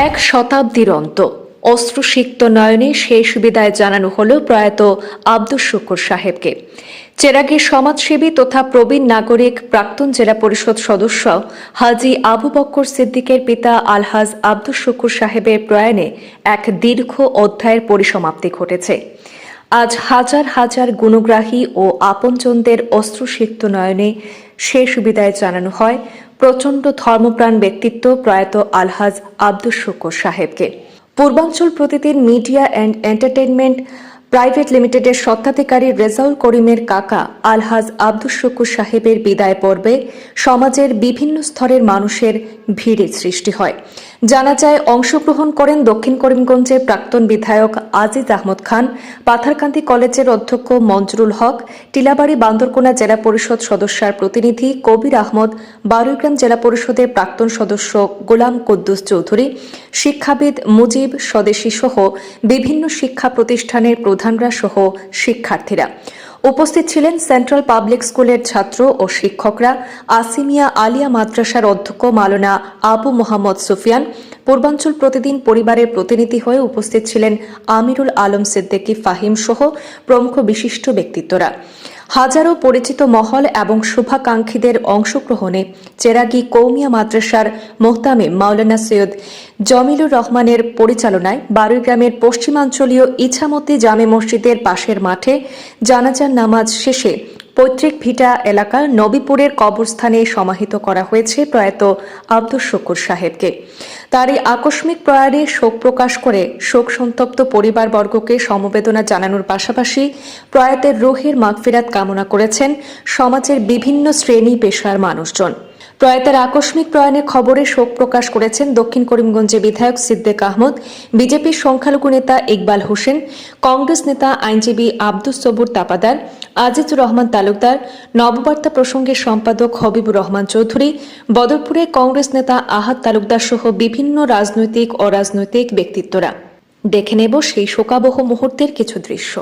এক শতাব্দীর অন্ত অশ্রুসিক্ত নয়নে শেষ বিদায় জানানো হল প্রয়াত আব্দুস শুকুর সাহেবকে। চেরাগীর সমাজসেবী তথা প্রবীণ নাগরিক প্রাক্তন জেলা পরিষদ সদস্য হাজী আবু বক্কর সিদ্দিকের পিতা আলহাজ আব্দুস শুকুর সাহেবের প্রয়াণে এক দীর্ঘ অধ্যায়ের পরিসমাপ্তি ঘটেছে। আজ হাজার হাজার গুণগ্রাহী ও আপনজনদের অশ্রুসিক্ত নয়নে শেষ বিদায় জানানো হয় প্রচণ্ড ধর্মপ্রাণ ব্যক্তিত্ব প্রয়াত আলহাজ আব্দুস শুকুর সাহেবকে। পূর্বাঞ্চল প্রতিদিন মিডিয়া অ্যান্ড এন্টারটেইনমেন্ট প্রাইভেট লিমিটেডের স্বত্বাধিকারী রেজাউল করিমের কাকা আলহাজ আব্দুস শুকুর সাহেবের বিদায় পর্বে সমাজের বিভিন্ন স্তরের মানুষের ভিড়ের সৃষ্টি হয়। জানা যায়, অংশগ্রহণ করেন দক্ষিণ করিমগঞ্জের প্রাক্তন বিধায়ক আজিজ আহমদ খান, পাথারকান্দি কলেজের অধ্যক্ষ মঞ্জুরুল হক, টিলাবাড়ি বান্দরকোনা জেলা পরিষদ সদস্যার প্রতিনিধি কবির আহমদ, বারুইগ্রাম জেলা পরিষদের প্রাক্তন সদস্য গোলাম কুদ্দুস চৌধুরী, শিক্ষাবিদ মুজিব স্বদেশী সহ বিভিন্ন শিক্ষা প্রতিষ্ঠানের প্রধানরা সহ শিক্ষার্থীরা। উপস্থিত ছিলেন সেন্ট্রাল পাবলিক স্কুলের ছাত্র ও শিক্ষকরা, আসিমিয়া আলিয়া মাদ্রাসার অধ্যক্ষ মাওলানা আবু মোহাম্মদ সুফিয়ান, পূর্বাঞ্চল প্রতিদিন পরিবারের প্রতিনিধি হয়ে উপস্থিত ছিলেন আমিরুল আলম সিদ্দিকী ফাহিম সহ প্রমুখ বিশিষ্ট ব্যক্তিত্বরা। হাজারো পরিচিত মহল এবং শুভাকাঙ্ক্ষীদের অংশগ্রহণে চেরাগী কৌমিয়া মাদ্রাসার মোহতামিম মাওলানা সৈয়দ জমিলুর রহমানের পরিচালনায় বারুইগ্রামের পশ্চিমাঞ্চলীয় ইছামতি জামে মসজিদের পাশের মাঠে জানাজার নামাজ শেষে পৈতৃক ভিটা এলাকার নবীপুরের কবরস্থানে সমাহিত করা হয়েছে প্রয়াত আব্দুস শুকুর সাহেবকে। তার এই আকস্মিক প্রয়াণে শোক প্রকাশ করে শোক সন্তপ্ত পরিবারবর্গকে সমবেদনা জানানোর পাশাপাশি প্রয়াতের রুহের মাগফিরাত কামনা করেছেন সমাজের বিভিন্ন শ্রেণী পেশার মানুষজন। প্রয়াতের আকস্মিক প্রয়াণের খবরে শোক প্রকাশ করেছেন দক্ষিণ করিমগঞ্জের বিধায়ক সিদ্দিক আহমদ, বিজেপির সংখ্যালঘু নেতা ইকবাল হোসেন, কংগ্রেস নেতা আইনজীবী আব্দুস সবুর তাপাদার, আজিজুর রহমান তালুকদার, নববার্তা প্রসঙ্গের সম্পাদক হবিবুর রহমান চৌধুরী, বদরপুরে কংগ্রেস নেতা আহাদ তালুকদার সহ বিভিন্ন রাজনৈতিক ও অরাজনৈতিক ব্যক্তিত্বরা। দেখে নেব সেই শোকাবহ মুহূর্তের কিছু দৃশ্য।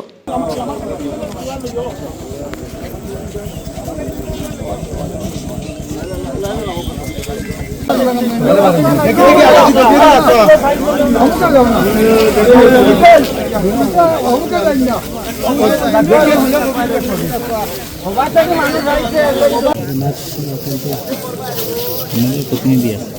প্রতিনিধি আছে